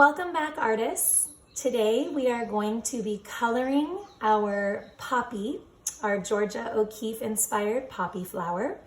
Welcome back, artists. Today we are going to be coloring our poppy, our Georgia O'Keeffe inspired poppy flower.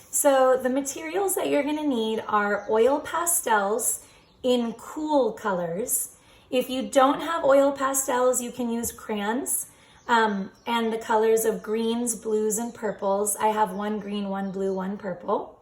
So the materials that you're going to need are oil pastels in cool colors. If you don't have oil pastels, you can use crayons and the colors of greens, blues, and purples. I have one green, one blue, one purple.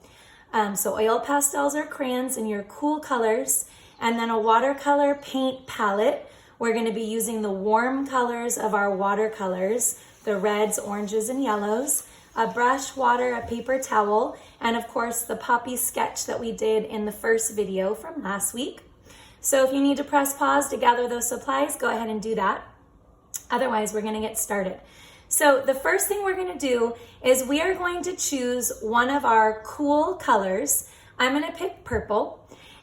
So oil pastels or crayons in your cool colors, and then a watercolor paint palette. We're going to be using the warm colors of our watercolors, the reds, oranges, and yellows, a brush, water, a paper towel, and of course the poppy sketch that we did in the first video from last week. So if you need to press pause to gather those supplies, go ahead and do that. Otherwise, we're going to get started. So the first thing we're going to do is we are going to choose one of our cool colors. I'm going to pick purple.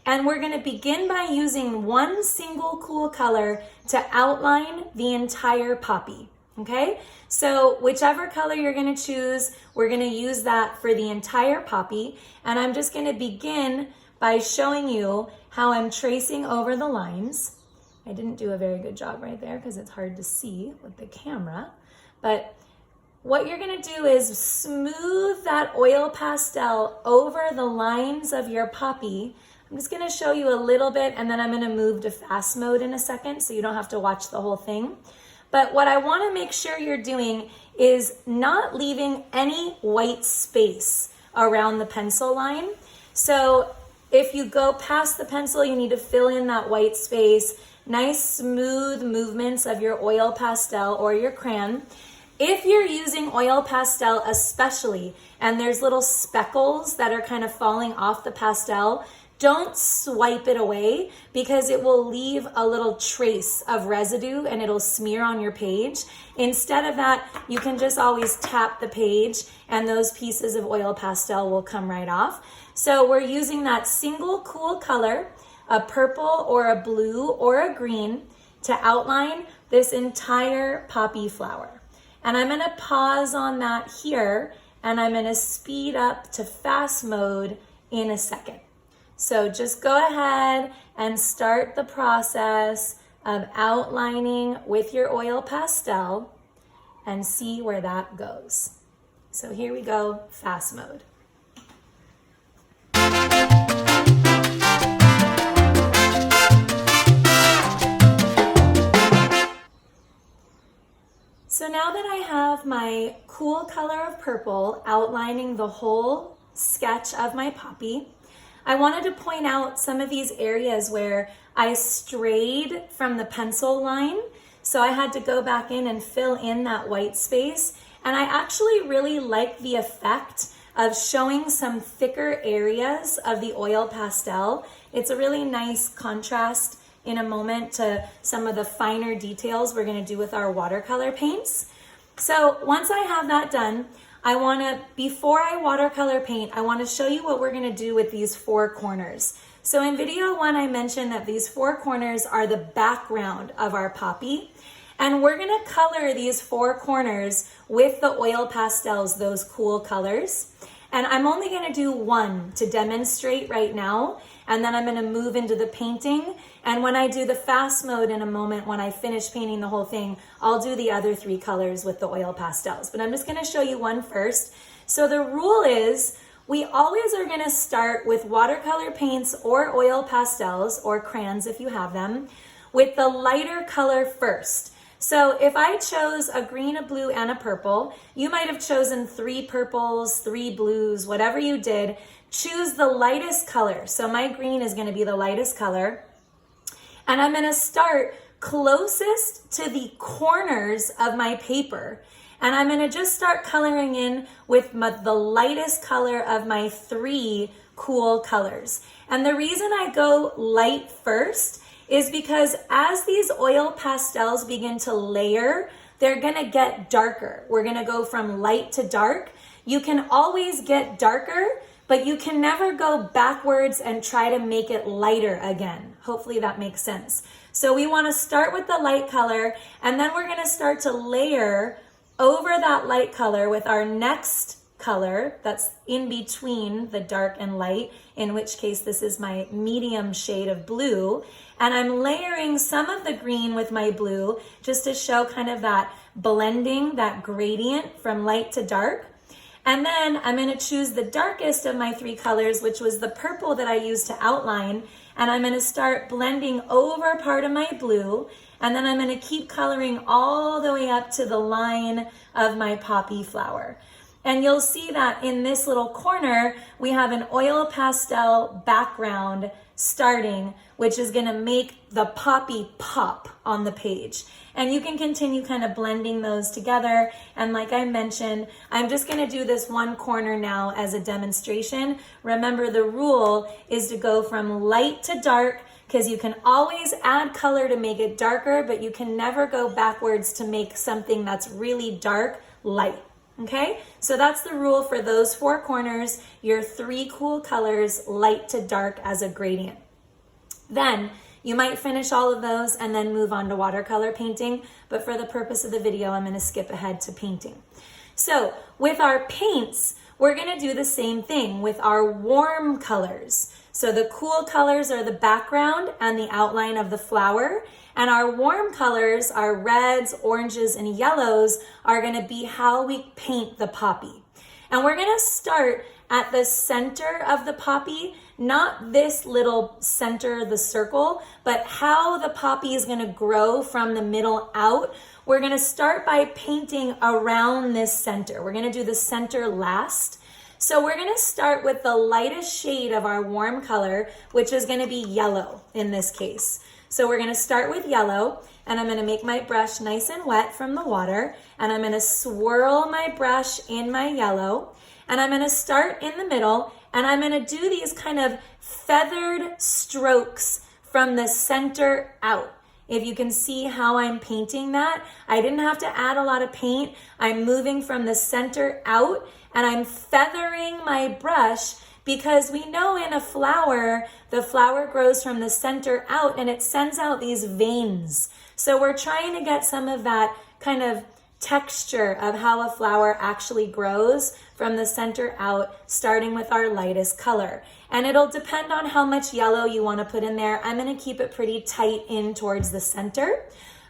And we're going to begin by using one single cool color to outline the entire poppy, okay? So whichever color you're going to choose, we're going to use that for the entire poppy. And I'm just going to begin by showing you how I'm tracing over the lines. I didn't do a very good job right there because it's hard to see with the camera. But what you're going to do is smooth that oil pastel over the lines of your poppy. I'm just going to show you a little bit, and then I'm going to move to fast mode in a second so you don't have to watch the whole thing. But what I want to make sure you're doing is not leaving any white space around the pencil line. So if you go past the pencil, you need to fill in that white space. Nice smooth movements of your oil pastel or your crayon. If you're using oil pastel especially, and there's little speckles that are kind of falling off the pastel, don't swipe it away because it will leave a little trace of residue and it'll smear on your page. Instead of that, you can just always tap the page and those pieces of oil pastel will come right off. So we're using that single cool color, a purple or a blue or a green, to outline this entire poppy flower. And I'm going to pause on that here, and I'm going to speed up to fast mode in a second. So just go ahead and start the process of outlining with your oil pastel and see where that goes. So here we go, fast mode. So now that I have my cool color of purple outlining the whole sketch of my poppy, I wanted to point out some of these areas where I strayed from the pencil line. So I had to go back in and fill in that white space. And I actually really like the effect of showing some thicker areas of the oil pastel. It's a really nice contrast in a moment to some of the finer details we're going to do with our watercolor paints. So once I have that done, before I watercolor paint, I want to show you what we're going to do with these four corners. So in video one, I mentioned that these four corners are the background of our poppy. And we're going to color these four corners with the oil pastels, those cool colors. And I'm only going to do one to demonstrate right now. And then I'm going to move into the painting. And when I do the fast mode in a moment, when I finish painting the whole thing, I'll do the other three colors with the oil pastels. But I'm just going to show you one first. So the rule is we always are going to start with watercolor paints or oil pastels or crayons if you have them with the lighter color first. So if I chose a green, a blue, and a purple, you might have chosen 3 purples, 3 blues, whatever you did. Choose the lightest color. So my green is going to be the lightest color. And I'm going to start closest to the corners of my paper. And I'm going to just start coloring in with the lightest color of my 3 cool colors. And the reason I go light first is because as these oil pastels begin to layer, they're going to get darker. We're going to go from light to dark. You can always get darker, but you can never go backwards and try to make it lighter again. Hopefully that makes sense. So we want to start with the light color, and then we're going to start to layer over that light color with our next color that's in between the dark and light, in which case this is my medium shade of blue. And I'm layering some of the green with my blue just to show kind of that blending, that gradient from light to dark. And then I'm going to choose the darkest of my three colors, which was the purple that I used to outline. And I'm going to start blending over part of my blue. And then I'm going to keep coloring all the way up to the line of my poppy flower. And you'll see that in this little corner, we have an oil pastel background starting, which is going to make the poppy pop on the page. And you can continue kind of blending those together. And like I mentioned, I'm just going to do this one corner now as a demonstration. Remember, the rule is to go from light to dark, because you can always add color to make it darker, but you can never go backwards to make something that's really dark light. Okay, so that's the rule for those four corners, your three cool colors, light to dark as a gradient. Then you might finish all of those and then move on to watercolor painting, but for the purpose of the video, I'm going to skip ahead to painting. So with our paints, we're going to do the same thing with our warm colors. So the cool colors are the background and the outline of the flower. And our warm colors, our reds, oranges, and yellows, are going to be how we paint the poppy. And we're going to start at the center of the poppy, not this little center, the circle, but how the poppy is going to grow from the middle out. We're going to start by painting around this center. We're going to do the center last. So we're going to start with the lightest shade of our warm color, which is going to be yellow in this case. So we're going to start with yellow, and I'm going to make my brush nice and wet from the water, and I'm going to swirl my brush in my yellow, and I'm going to start in the middle, and I'm going to do these kind of feathered strokes from the center out. If you can see how I'm painting that, I didn't have to add a lot of paint. I'm moving from the center out, and I'm feathering my brush, because we know in a flower, the flower grows from the center out and it sends out these veins. So we're trying to get some of that kind of texture of how a flower actually grows from the center out, starting with our lightest color. And it'll depend on how much yellow you want to put in there. I'm going to keep it pretty tight in towards the center.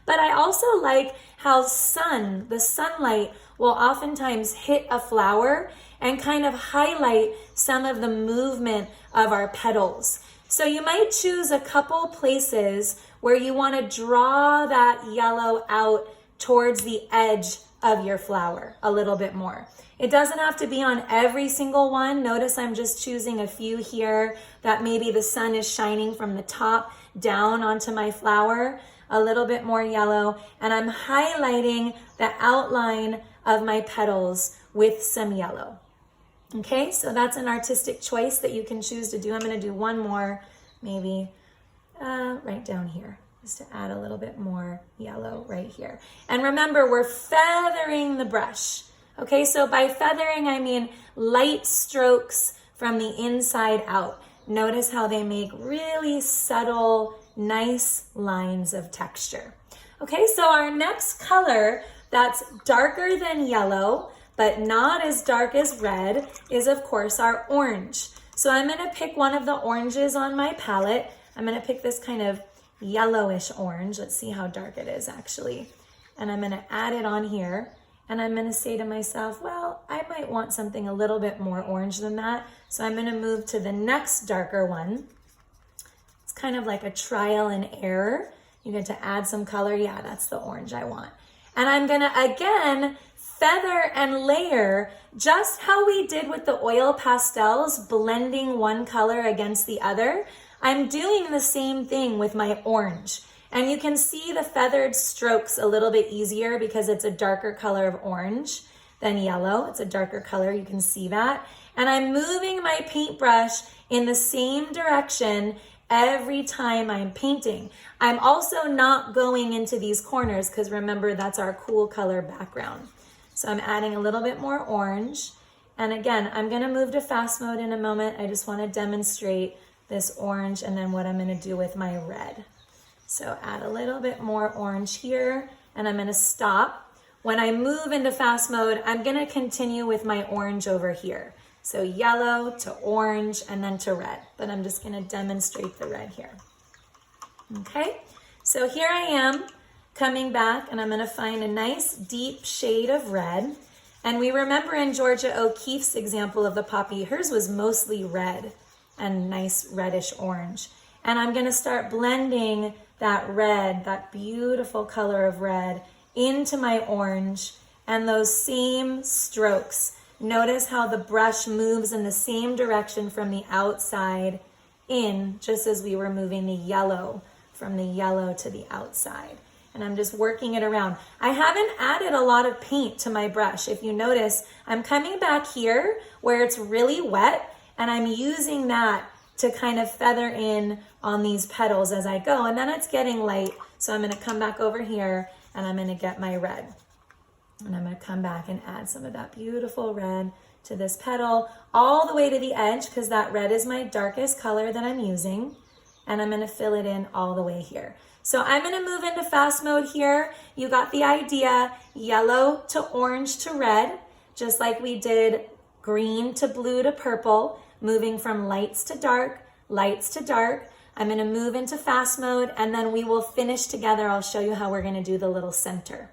But I also like how the sunlight will oftentimes hit a flower and kind of highlight some of the movement of our petals. So you might choose a couple places where you want to draw that yellow out towards the edge of your flower a little bit more. It doesn't have to be on every single one. Notice I'm just choosing a few here that maybe the sun is shining from the top down onto my flower, a little bit more yellow, and I'm highlighting the outline of my petals with some yellow. Okay, so that's an artistic choice that you can choose to do. I'm going to do one more, maybe right down here, just to add a little bit more yellow right here. And remember, we're feathering the brush. Okay, so by feathering, I mean light strokes from the inside out. Notice how they make really subtle, nice lines of texture. Okay, so our next color that's darker than yellow, but not as dark as red, is of course our orange. So I'm going to pick one of the oranges on my palette. I'm going to pick this kind of yellowish orange. Let's see how dark it is actually. And I'm going to add it on here. And I'm going to say to myself, well, I might want something a little bit more orange than that. So I'm going to move to the next darker one. It's kind of like a trial and error. You get to add some color. Yeah, that's the orange I want. And I'm going to, again, feather and layer just how we did with the oil pastels, blending one color against the other. I'm doing the same thing with my orange. And you can see the feathered strokes a little bit easier because it's a darker color of orange than yellow. It's a darker color, you can see that. And I'm moving my paintbrush in the same direction every time I'm painting. I'm also not going into these corners because remember, that's our cool color background. So I'm adding a little bit more orange. And again, I'm going to move to fast mode in a moment. I just want to demonstrate this orange and then what I'm going to do with my red. So add a little bit more orange here, and I'm going to stop. When I move into fast mode, I'm gonna continue with my orange over here. So yellow to orange and then to red, but I'm just gonna demonstrate the red here. Okay, so here I am coming back and I'm gonna find a nice deep shade of red. And we remember in Georgia O'Keeffe's example of the poppy, hers was mostly red and nice reddish orange. And I'm gonna start blending that red, that beautiful color of red, into my orange and those same strokes. Notice how the brush moves in the same direction from the outside in, just as we were moving the yellow from the yellow to the outside. And I'm just working it around. I haven't added a lot of paint to my brush. If you notice, I'm coming back here where it's really wet and I'm using that to kind of feather in on these petals as I go. And then it's getting light. So I'm gonna come back over here and I'm gonna get my red. And I'm gonna come back and add some of that beautiful red to this petal all the way to the edge because that red is my darkest color that I'm using. And I'm gonna fill it in all the way here. So I'm gonna move into fast mode here. You got the idea, yellow to orange to red, just like we did green to blue to purple, moving from lights to dark, lights to dark. I'm gonna move into fast mode and then we will finish together. I'll show you how we're gonna do the little center.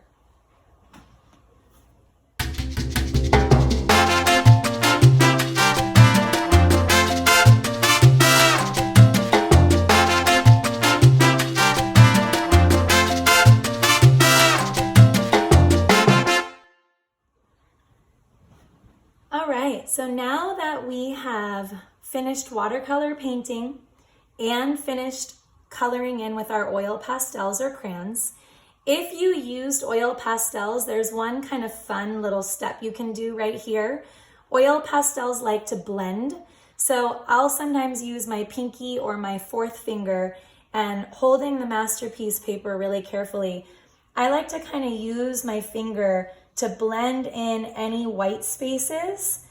All right, so now that we have finished watercolor painting and finished coloring in with our oil pastels or crayons, if you used oil pastels, there's one kind of fun little step you can do right here. Oil pastels like to blend, so I'll sometimes use my pinky or my fourth finger and holding the masterpiece paper really carefully, I like to kind of use my finger to blend in any white spaces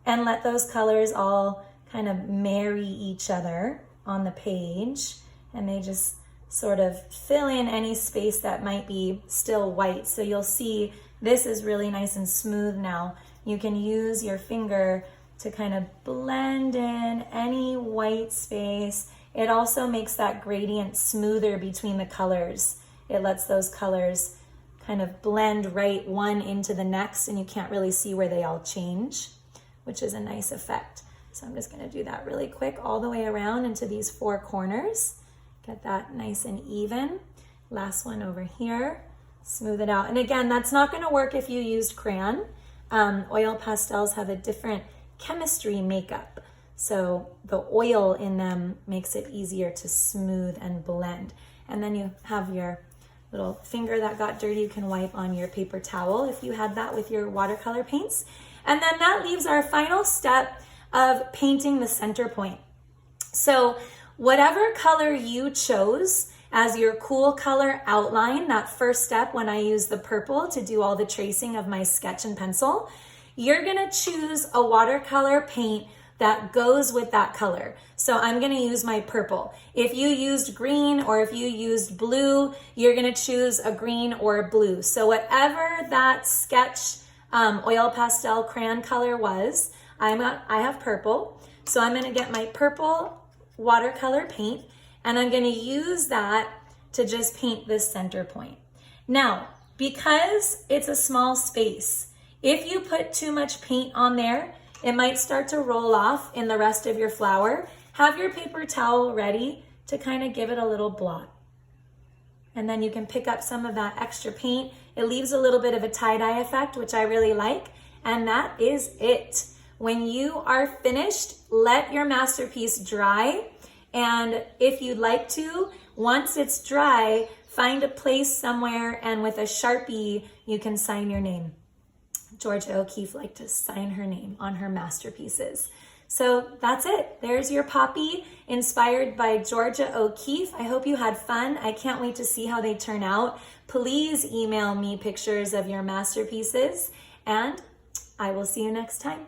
and let those colors all kind of marry each other on the page. And they just sort of fill in any space that might be still white. So you'll see this is really nice and smooth now. You can use your finger to kind of blend in any white space. It also makes that gradient smoother between the colors. It lets those colors kind of blend right one into the next and you can't really see where they all change, which is a nice effect. So I'm just gonna do that really quick all the way around into these four corners. Get that nice and even. Last one over here, smooth it out. And again, that's not gonna work if you used crayon. Oil pastels have a different chemistry makeup. So the oil in them makes it easier to smooth and blend. And then you have your little finger that got dirty, you can wipe on your paper towel if you had that with your watercolor paints. And then that leaves our final step of painting the center point. So whatever color you chose as your cool color outline, that first step when I use the purple to do all the tracing of my sketch and pencil, you're gonna choose a watercolor paint that goes with that color. So I'm gonna use my purple. If you used green or if you used blue, you're gonna choose a green or a blue. So whatever that sketch oil pastel crayon color was, I have purple. So I'm gonna get my purple watercolor paint and I'm gonna use that to just paint this center point. Now, because it's a small space, if you put too much paint on there, it might start to roll off in the rest of your flower. Have your paper towel ready to kind of give it a little blot. And then you can pick up some of that extra paint. It leaves a little bit of a tie-dye effect, which I really like. And that is it. When you are finished, let your masterpiece dry. And if you'd like to, once it's dry, find a place somewhere and with a Sharpie, you can sign your name. Georgia O'Keeffe liked to sign her name on her masterpieces. So that's it. There's your poppy inspired by Georgia O'Keeffe. I hope you had fun. I can't wait to see how they turn out. Please email me pictures of your masterpieces and I will see you next time.